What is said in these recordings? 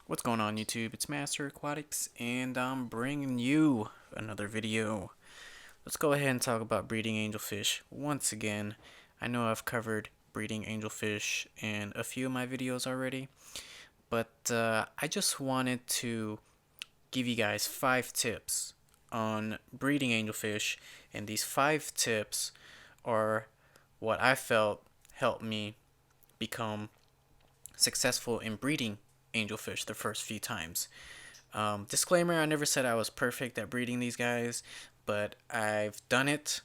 What's going on YouTube? It's Master Aquatics and I'm bringing you another video. Let's go ahead and talk about breeding angelfish once again. I know I've covered breeding angelfish in a few of my videos already, but I just wanted to give you guys 5 tips on breeding angelfish, and these 5 tips are what I felt helped me become successful in breeding angelfish the first few times. Disclaimer, I never said I was perfect at breeding these guys, but I've done it.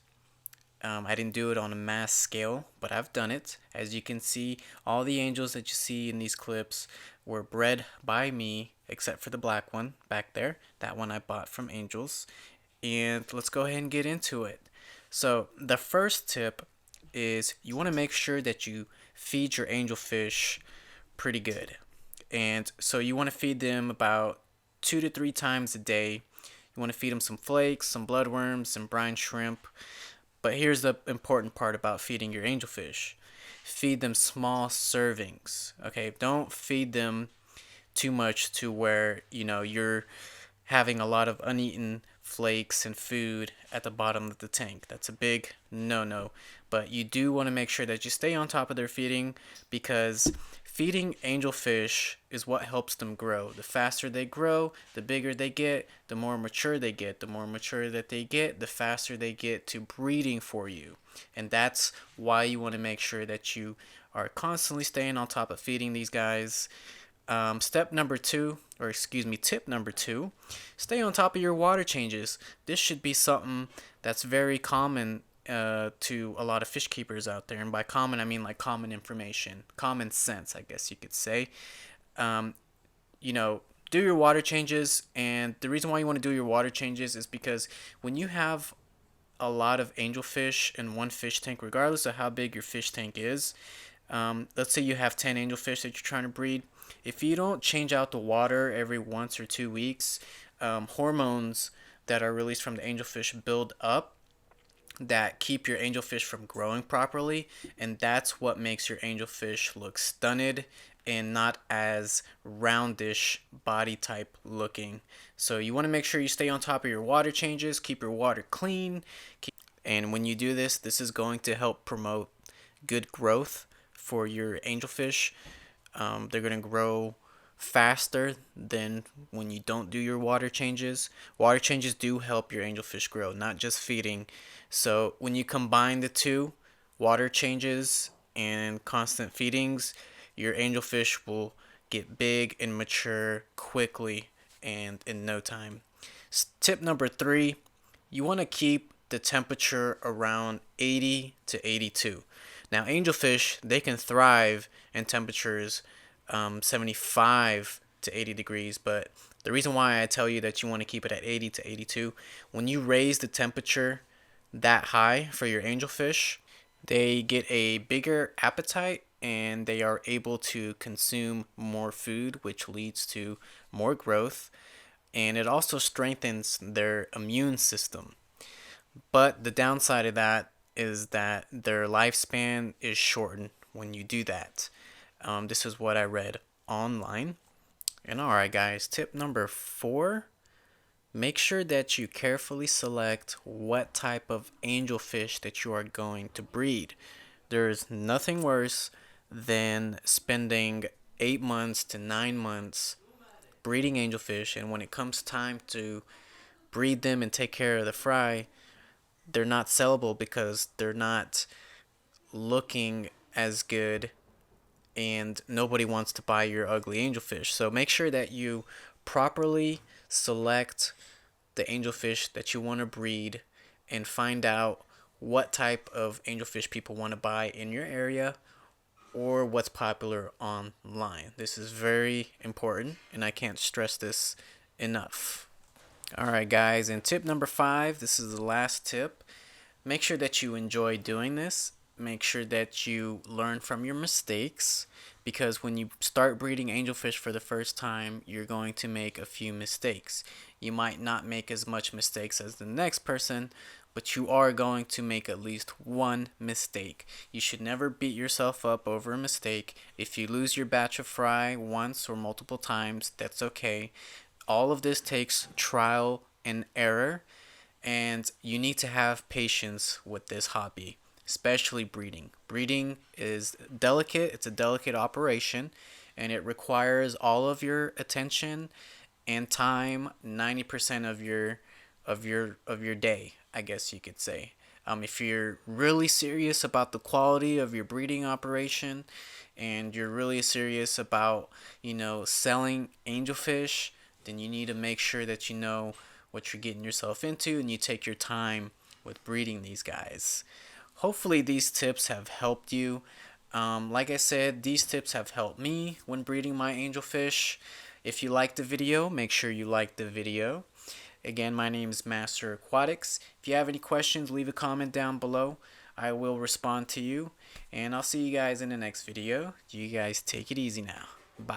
I didn't do it on a mass scale, but I've done it. As you can see, all the angels that you see in these clips were bred by me, except for the black one back there. That one I bought from Angels. And let's go ahead and get into it. So the first tip is you want to make sure that you feed your angelfish pretty good. And so you want to feed them about 2 to 3 times a day. You want to feed them some flakes, some bloodworms, some brine shrimp. But here's the important part about feeding your angelfish. Feed them small servings. Okay, don't feed them too much to where, you're having a lot of uneaten flakes and food at the bottom of the tank. That's a big no-no. But you do want to make sure that you stay on top of their feeding, because feeding angelfish is what helps them grow. The faster they grow, the bigger they get, the more mature they get. The more mature that they get, the faster they get to breeding for you. And that's why you want to make sure that you are constantly staying on top of feeding these guys. Tip number two, stay on top of your water changes. This should be something that's very common to a lot of fish keepers out there. And by common, I mean like common information, common sense, I guess you could say. Um, do your water changes. And the reason why you want to do your water changes is because when you have a lot of angelfish in one fish tank, regardless of how big your fish tank is, let's say you have 10 angelfish that you're trying to breed. If you don't change out the water every 1 or 2 weeks, hormones that are released from the angelfish build up that keep your angelfish from growing properly, and that's what makes your angelfish look stunted and not as roundish body type looking. So you want to make sure you stay on top of your water changes, keep your water clean, and when you do this, this is going to help promote good growth for your angelfish. They're going to grow faster than when you don't do your water changes. Water changes do help your angelfish grow, not just feeding. So when you combine the two, water changes and constant feedings, your angelfish will get big and mature quickly and in no time. Tip number 3, you want to keep the temperature around 80 to 82. Now, angelfish, they can thrive in temperatures 75 to 80 degrees, but the reason why I tell you that you want to keep it at 80 to 82, when you raise the temperature that high for your angelfish, they get a bigger appetite and they are able to consume more food, which leads to more growth, and it also strengthens their immune system. But the downside of that is that their lifespan is shortened when you do that. This is what I read online. And alright, guys, tip number 4, make sure that you carefully select what type of angelfish that you are going to breed. There's nothing worse than spending 8 months to 9 months breeding angelfish, and when it comes time to breed them and take care of the fry, they're not sellable because they're not looking as good and nobody wants to buy your ugly angelfish. So make sure that you properly select the angelfish that you want to breed and find out what type of angelfish people want to buy in your area or what's popular online. This is very important and I can't stress this enough. Alright guys, and tip number 5, this is the last tip. Make sure that you enjoy doing this. Make sure that you learn from your mistakes. because when you start breeding angelfish for the first time, you're going to make a few mistakes. You might not make as much mistakes as the next person, but you are going to make at least one mistake. You should never beat yourself up over a mistake. If you lose your batch of fry once or multiple times, that's okay. All of this takes trial and error, and you need to have patience with this hobby, especially breeding. Breeding is delicate, it's a delicate operation, and it requires all of your attention and time, 90% of your day, I guess you could say. If you're really serious about the quality of your breeding operation, and you're really serious about, selling angelfish, then you need to make sure that you know what you're getting yourself into and you take your time with breeding these guys. Hopefully, these tips have helped you. Like I said, these tips have helped me when breeding my angelfish. If you liked the video, make sure you like the video. Again, my name is Master Aquatics. If you have any questions, leave a comment down below. I will respond to you. And I'll see you guys in the next video. You guys take it easy now. Bye.